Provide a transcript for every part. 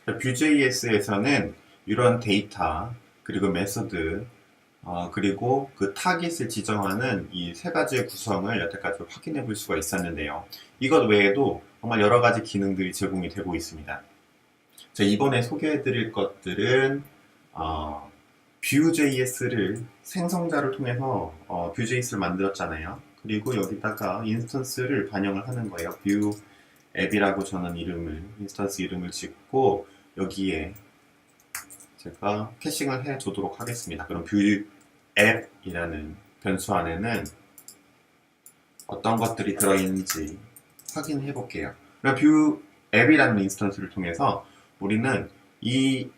Vue.js에서는 이런 데이터, 그리고 메소드, 그리고 그 타깃을 지정하는 이 세 가지의 구성을 여태까지 확인해 볼 수가 있었는데요. 이것 외에도 정말 여러 가지 기능들이 제공이 되고 있습니다. 자, 이번에 소개해 드릴 것들은 Vue.js를 생성자를 통해서 Vue.js를 만들었잖아요. 그리고 여기다가 인스턴스를 반영을 하는 거예요. Vue 앱이라고 저는 인스턴스 이름을 짓고 여기에 제가 캐싱을 해 두도록 하겠습니다. 그럼 Vue 앱이라는 변수 안에는 어떤 것들이 들어있는지 확인해 볼게요. 그럼 Vue 앱이라는 인스턴스를 통해서 우리는 이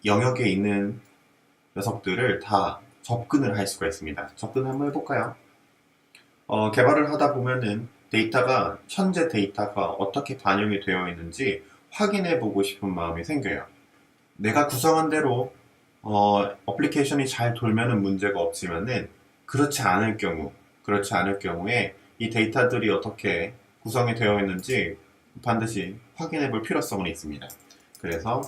영역에 있는 녀석들을 다 접근을 할 수가 있습니다. 접근 한번 해볼까요? 개발을 하다 보면은 현재 데이터가 어떻게 반영이 되어 있는지 확인해 보고 싶은 마음이 생겨요. 내가 구성한 대로 어플리케이션이 잘 돌면은 문제가 없지만은 그렇지 않을 경우에 이 데이터들이 어떻게 구성이 되어 있는지 반드시 확인해 볼 필요성은 있습니다. 그래서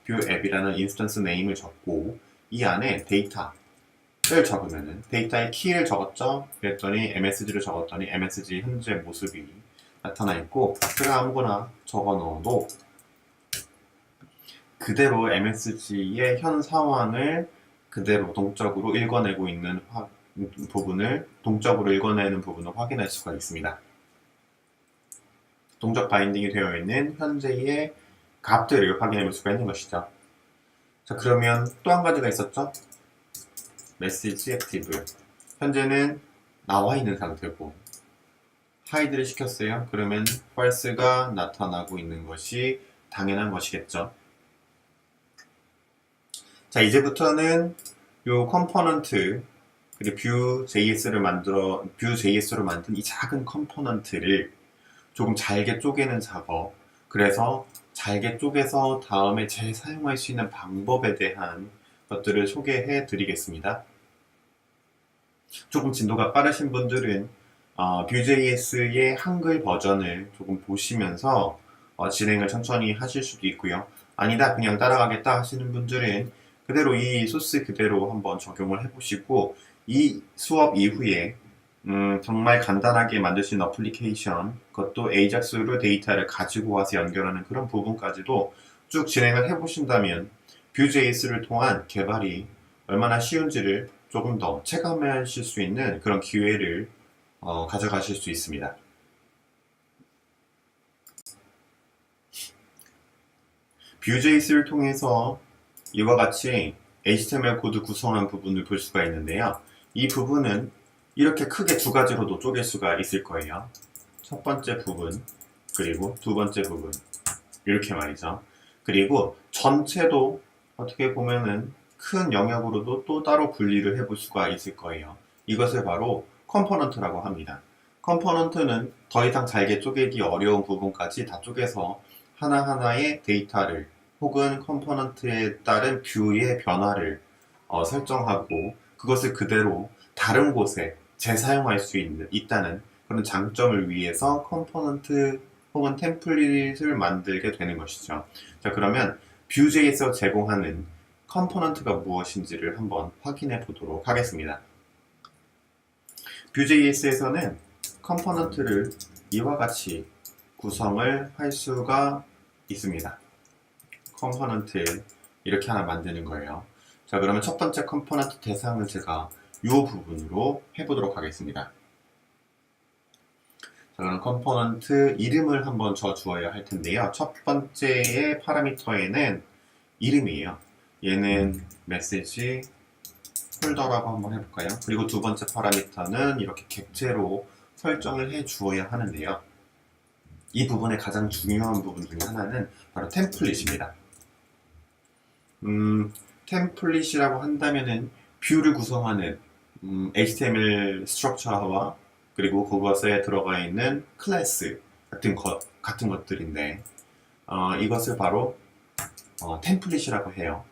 Vue 앱이라는 인스턴스 네임을 적고 이 안에 데이터를 적으면은 데이터의 키를 적었죠? 그랬더니 MSG를 적었더니 MSG 현재 모습이 나타나 있고 제가 아무거나 적어 넣어도 그대로 MSG의 현 상황을 그대로 동적으로 읽어내고 있는 동적으로 읽어내는 부분을 확인할 수가 있습니다. 동적 바인딩이 되어 있는 현재의 값들을 확인해 볼 수가 있는 것이죠. 자, 그러면 또 한 가지가 있었죠? 메시지 액티브. 현재는 나와 있는 상태고 하이드를 시켰어요. 그러면 false가 나타나고 있는 것이 당연한 것이겠죠. 자, 이제부터는 요 컴포넌트 그리고 Vue.js로 만든 이 작은 컴포넌트를 조금 잘게 쪼개는 작업, 그래서 잘게 쪼개서 다음에 재사용할 수 있는 방법에 대한 것들을 소개해 드리겠습니다. 조금 진도가 빠르신 분들은 Vue.js의 한글 버전을 조금 보시면서 진행을 천천히 하실 수도 있고요. 아니다, 그냥 따라가겠다 하시는 분들은 그대로 이 소스 그대로 한번 적용을 해보시고 이 수업 이후에 정말 간단하게 만들 수 있는 어플리케이션, 그것도 AJAX로 데이터를 가지고 와서 연결하는 그런 부분까지도 쭉 진행을 해보신다면 Vue.js를 통한 개발이 얼마나 쉬운지를 조금 더 체감하실 수 있는 그런 기회를 가져가실 수 있습니다. Vue.js를 통해서 이와 같이 HTML 코드 구성한 부분을 볼 수가 있는데요. 이 부분은 이렇게 크게 두 가지로도 쪼갤 수가 있을 거예요. 첫 번째 부분, 그리고 두 번째 부분. 이렇게 말이죠. 그리고 전체도 어떻게 보면은 큰 영역으로도 또 따로 분리를 해볼 수가 있을 거예요. 이것을 바로 컴포넌트라고 합니다. 컴포넌트는 더 이상 잘게 쪼개기 어려운 부분까지 다 쪼개서 하나하나의 데이터를 혹은 컴포넌트에 따른 뷰의 변화를 설정하고 그것을 그대로 다른 곳에 재사용할 수 있다는 그런 장점을 위해서 컴포넌트 혹은 템플릿을 만들게 되는 것이죠. 자, 그러면 Vue.js에서 제공하는 컴포넌트가 무엇인지를 한번 확인해 보도록 하겠습니다. Vue.js에서는 컴포넌트를 이와 같이 구성을 할 수가 있습니다. 컴포넌트 이렇게 하나 만드는 거예요. 자, 그러면 첫 번째 컴포넌트 대상을 제가 이 부분으로 해보도록 하겠습니다. 자, 그럼 컴포넌트 이름을 한번 주어야 할 텐데요. 첫 번째의 파라미터에는 이름이에요. 얘는 메시지 폴더라고 한번 해볼까요? 그리고 두 번째 파라미터는 이렇게 객체로 설정을 해 주어야 하는데요. 이 부분의 가장 중요한 부분 중에 하나는 바로 템플릿입니다. 템플릿이라고 한다면은 뷰를 구성하는 HTML 스트럭처와 그리고 그것에 들어가 있는 클래스 같은 것들인데 이것을 바로 템플릿이라고 해요.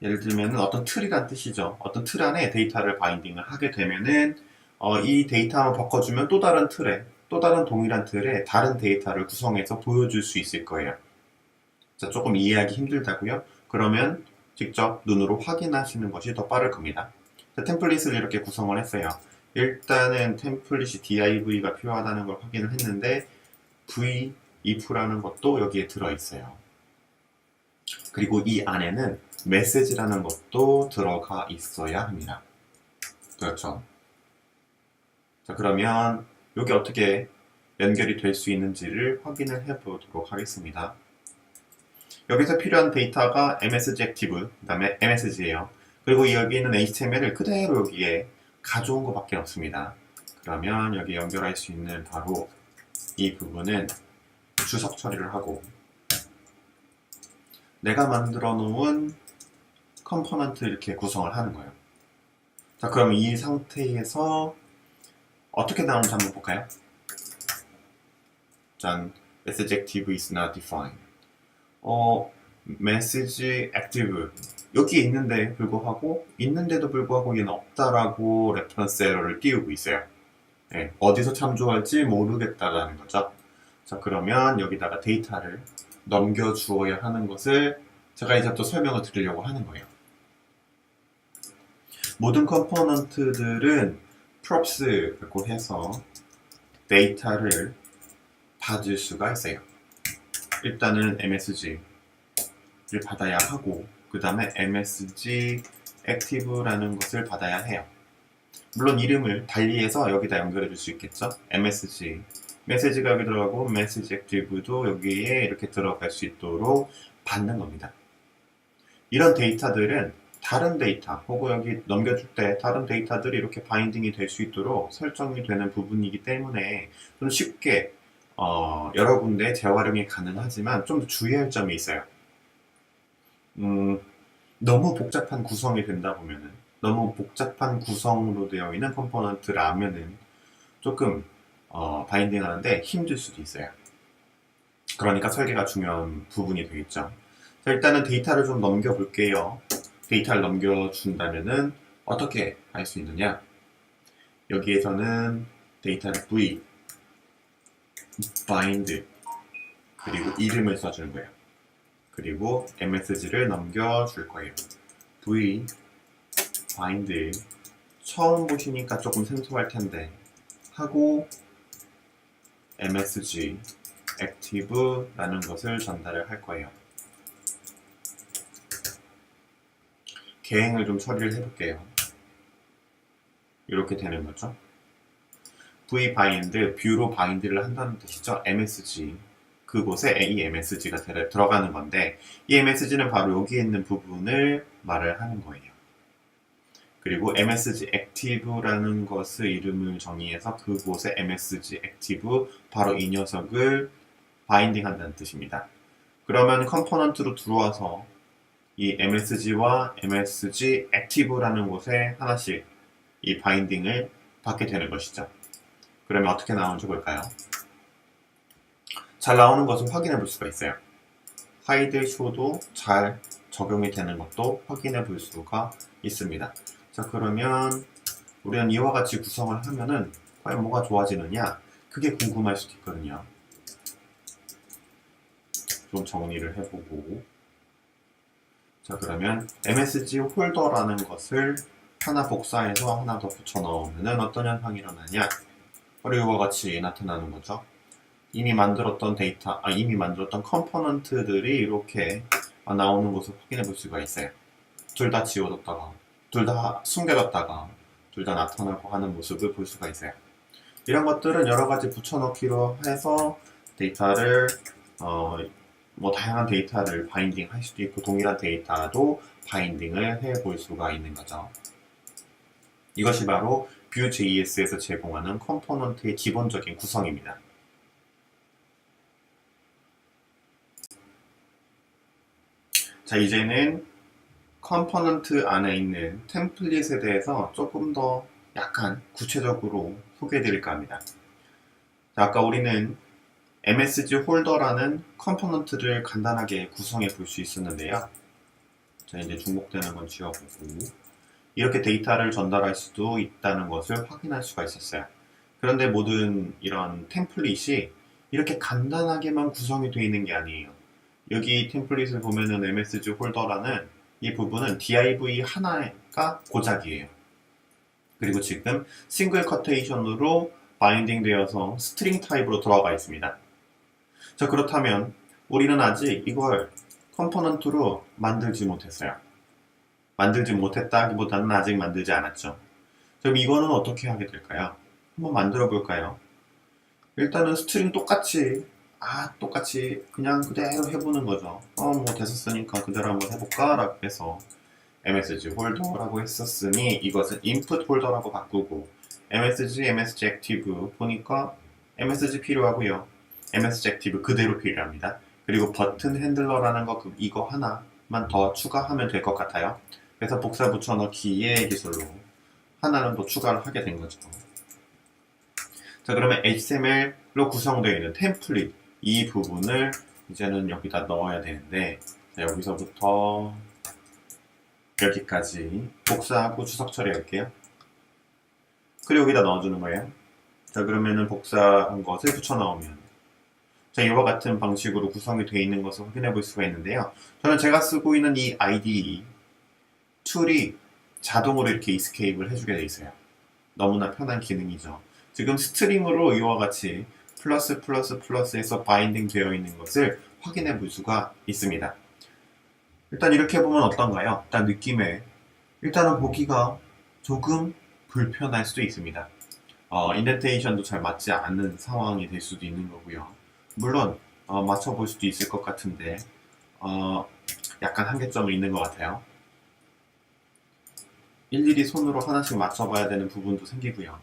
예를 들면 어떤 틀이란 뜻이죠. 어떤 틀 안에 데이터를 바인딩을 하게 되면은 이 데이터만 바꿔주면 또 다른 틀에 또 다른 동일한 틀에 다른 데이터를 구성해서 보여줄 수 있을 거예요. 자, 조금 이해하기 힘들다고요? 그러면 직접 눈으로 확인하시는 것이 더 빠를 겁니다. 자, 템플릿을 이렇게 구성을 했어요. 일단은 템플릿이 div가 필요하다는 걸 확인을 했는데 v if라는 것도 여기에 들어있어요. 그리고 이 안에는 메시지라는 것도 들어가 있어야 합니다. 그렇죠? 자, 그러면 여기 어떻게 연결이 될 수 있는지를 확인을 해 보도록 하겠습니다. 여기서 필요한 데이터가 MSG 액티브, 그 다음에 MSG예요. 그리고 여기 있는 HTML을 그대로 여기에 가져온 것밖에 없습니다. 그러면 여기 연결할 수 있는 바로 이 부분은 주석 처리를 하고 내가 만들어 놓은 컴포넌트 이렇게 구성을 하는 거예요. 자, 그럼 이 상태에서 어떻게 나오는지 한번 볼까요? 짠, message active is not defined. message active 여기에 있는데도 불구하고 얘는 없다라고 레퍼런스 에러를 띄우고 있어요. 네, 어디서 참조할지 모르겠다라는 거죠. 자, 그러면 여기다가 데이터를 넘겨주어야 하는 것을 제가 이제 또 설명을 드리려고 하는 거예요. 모든 컴포넌트들은 props라고 해서 데이터를 받을 수가 있어요. 일단은 MSG를 받아야 하고 그 다음에 MSG active라는 것을 받아야 해요. 물론 이름을 달리해서 여기다 연결해 줄 수 있겠죠. MSG 메시지가 여기 들어가고 message active도 여기에 이렇게 들어갈 수 있도록 받는 겁니다. 이런 데이터들은 다른 데이터 혹은 여기 넘겨줄 때 다른 데이터들이 이렇게 바인딩이 될 수 있도록 설정이 되는 부분이기 때문에 좀 쉽게 여러 군데 재활용이 가능하지만 좀 주의할 점이 있어요. 너무 복잡한 구성이 된다 보면은 너무 복잡한 구성으로 되어 있는 컴포넌트라면은 조금 바인딩 하는데 힘들 수도 있어요. 그러니까 설계가 중요한 부분이 되겠죠. 자, 일단은 데이터를 좀 넘겨볼게요. 데이터를 넘겨준다면은 어떻게 할 수 있느냐? 여기에서는 데이터를 v bind 그리고 이름을 써주는 거예요. 그리고 msg를 넘겨줄 거예요. v bind 처음 보시니까 조금 생소할 텐데 하고 msg active라는 것을 전달을 할 거예요. 계행을 좀 처리를 해볼게요. 이렇게 되는 거죠. v bind, 뷰로 바인드를 한다는 뜻이죠. msg 그곳에 이 msg가 들어가는 건데 이 msg는 바로 여기에 있는 부분을 말을 하는 거예요. 그리고 msg active라는 것을 이름을 정의해서 그곳에 msg active 바로 이 녀석을 바인딩 한다는 뜻입니다. 그러면 컴포넌트로 들어와서 이 MSG와 MSG Active라는 곳에 하나씩 이 바인딩을 받게 되는 것이죠. 그러면 어떻게 나오는지 볼까요? 잘 나오는 것을 확인해 볼 수가 있어요. hide, show도 잘 적용이 되는 것도 확인해 볼 수가 있습니다. 자, 그러면 우리는 이와 같이 구성을 하면은 과연 뭐가 좋아지느냐? 그게 궁금할 수도 있거든요. 좀 정리를 해보고 자, 그러면 MSG 홀더라는 것을 하나 복사해서 하나 더 붙여 넣으면 어떤 현상이 일어나냐? 바로 이와 같이 나타나는 거죠. 이미 만들었던 이미 만들었던 컴포넌트들이 이렇게 나오는 것을 확인해 볼 수가 있어요. 둘 다 지워졌다가, 둘 다 숨겨졌다가, 둘 다 나타나고 하는 모습을 볼 수가 있어요. 이런 것들은 여러 가지 붙여넣기로 해서 데이터를 다양한 데이터를 바인딩 할 수도 있고 동일한 데이터도 바인딩을 해볼 수가 있는 거죠. 이것이 바로 Vue.js에서 제공하는 컴포넌트의 기본적인 구성입니다. 자, 이제는 컴포넌트 안에 있는 템플릿에 대해서 조금 더 약간 구체적으로 소개해 드릴까 합니다. 자, 아까 우리는 MSG 홀더라는 컴포넌트를 간단하게 구성해 볼 수 있었는데요. 자, 이제 중복되는 건 지워보고 이렇게 데이터를 전달할 수도 있다는 것을 확인할 수가 있었어요. 그런데 모든 이런 템플릿이 이렇게 간단하게만 구성이 되어 있는 게 아니에요. 여기 템플릿을 보면은 MSG 홀더라는 이 부분은 div 하나가 고작이에요. 그리고 지금 싱글 커테이션으로 바인딩 되어서 스트링 타입으로 들어가 있습니다. 자, 그렇다면 우리는 아직 이걸 컴포넌트로 만들지 못했어요. 만들지 못했다기보다는 아직 만들지 않았죠. 그럼 이거는 어떻게 하게 될까요? 한번 만들어 볼까요? 일단은 스트링 똑같이 그냥 그대로 해보는 거죠. 뭐 됐었으니까 그대로 한번 해볼까? 라고 해서 MSG 홀더라고 했었으니 이것은 input 홀더라고 바꾸고 MSG 액티브 보니까 MSG 필요하고요. MSG 액티브 그대로 필요합니다. 그리고 버튼 핸들러라는 거 이거 하나만 더 추가하면 될 것 같아요. 그래서 복사 붙여넣기의 기술로 하나는 더 추가를 하게 된 거죠. 자, 그러면 HTML로 구성되어 있는 템플릿 이 부분을 이제는 여기다 넣어야 되는데, 자, 여기서부터 여기까지 복사하고 주석 처리할게요. 그리고 여기다 넣어주는 거예요. 자, 그러면은 복사한 것을 붙여 넣으면, 자, 이와 같은 방식으로 구성이 되어 있는 것을 확인해 볼 수가 있는데요. 저는 제가 쓰고 있는 이 IDE 툴이 자동으로 이렇게 이스케이프를 해주게 되어 있어요. 너무나 편한 기능이죠. 지금 스트링으로 이와 같이 플러스에서 바인딩 되어 있는 것을 확인해 볼 수가 있습니다. 일단 이렇게 보면 어떤가요? 일단 느낌에 일단은 보기가 조금 불편할 수도 있습니다. 인덴테이션도 잘 맞지 않는 상황이 될 수도 있는 거고요. 물론 맞춰볼 수도 있을 것 같은데 약간 한계점이 있는 것 같아요. 일일이 손으로 하나씩 맞춰봐야 되는 부분도 생기고요.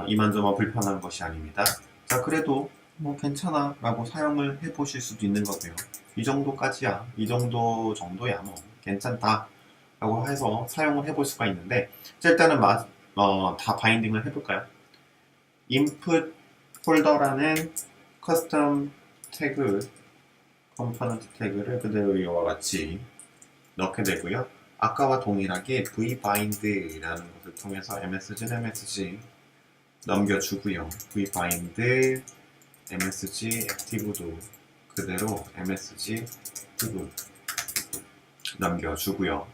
이만저만 불편한 것이 아닙니다. 자, 그래도 뭐 괜찮아 라고 사용을 해보실 수도 있는 거고요. 이 정도까지야, 이 정도야 뭐 괜찮다 라고 해서 사용을 해볼 수가 있는데, 자, 일단은 다 바인딩을 해볼까요? input 폴더라는 커스텀 태그, 컴포넌트 태그를 그대로 이와 같이 넣게 되고요. 아까와 동일하게 vbind라는 것을 통해서 MSG는 MSG 넘겨주고요. vbind MSG 액티브도 그대로 MSG 액티브 넘겨주고요.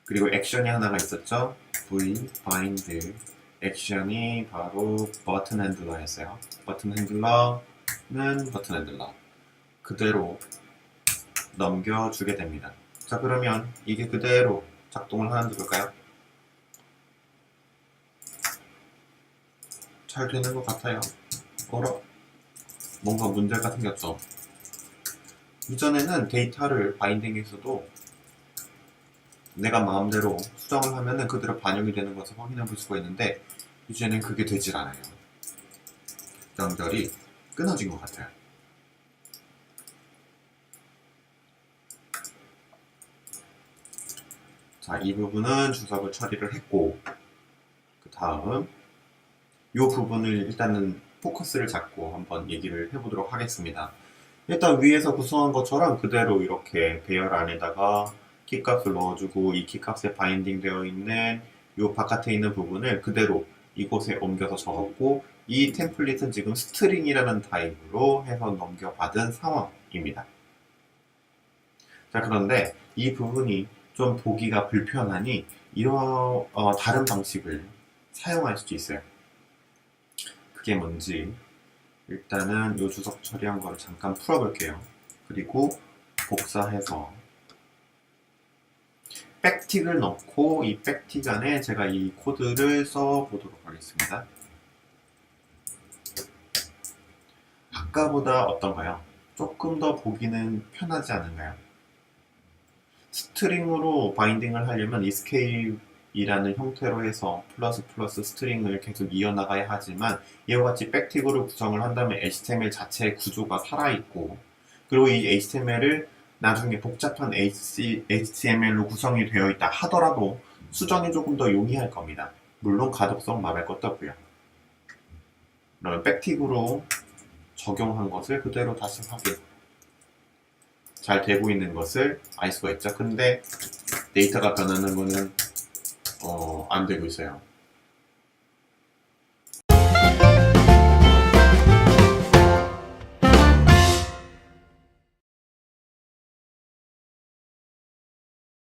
그리고 액션이 하나가 있었죠. vbind 액션이 바로 버튼 핸들러였어요. 버튼 핸들러는 버튼 핸들러 그대로 넘겨주게 됩니다. 자, 그러면 이게 그대로 작동을 하는지 볼까요? 잘 되는 것 같아요. 뭔가 문제가 생겼죠. 이전에는 데이터를 바인딩에서도 내가 마음대로 수정을 하면은 그대로 반영이 되는 것을 확인해 볼 수가 있는데, 이제는 그게 되질 않아요. 연결이 끊어진 것 같아요. 자, 이 부분은 주석을 처리를 했고, 그 다음 이 부분을 일단은 포커스를 잡고 한번 얘기를 해보도록 하겠습니다. 일단 위에서 구성한 것처럼 그대로 이렇게 배열 안에다가 키값을 넣어주고, 이 키값에 바인딩 되어 있는 이 바깥에 있는 부분을 그대로 이곳에 옮겨서 적었고, 이 템플릿은 지금 스트링이라는 타입으로 해서 넘겨받은 상황입니다. 자, 그런데 이 부분이 좀 보기가 불편하니 다른 방식을 사용할 수도 있어요. 그게 뭔지 일단은 이 주석 처리한 거를 잠깐 풀어볼게요. 그리고 복사해서 백틱을 넣고 이 백틱 안에 제가 이 코드를 써보도록 하겠습니다. 아까보다 어떤가요? 조금 더 보기는 편하지 않은가요? 스트링으로 바인딩을 하려면 escape이라는 형태로 해서 플러스 스트링을 계속 이어나가야 하지만, 이와 같이 백틱으로 구성을 한다면 HTML 자체의 구조가 살아있고, 그리고 이 HTML을 나중에 복잡한 HTML로 구성이 되어 있다 하더라도 수정이 조금 더 용이할 겁니다. 물론 가독성 말할 것도 없고요. 그러면 백틱으로 적용한 것을 그대로 다시 확인. 잘 되고 있는 것을 알 수가 있죠. 근데 데이터가 변하는 거는 안 되고 있어요.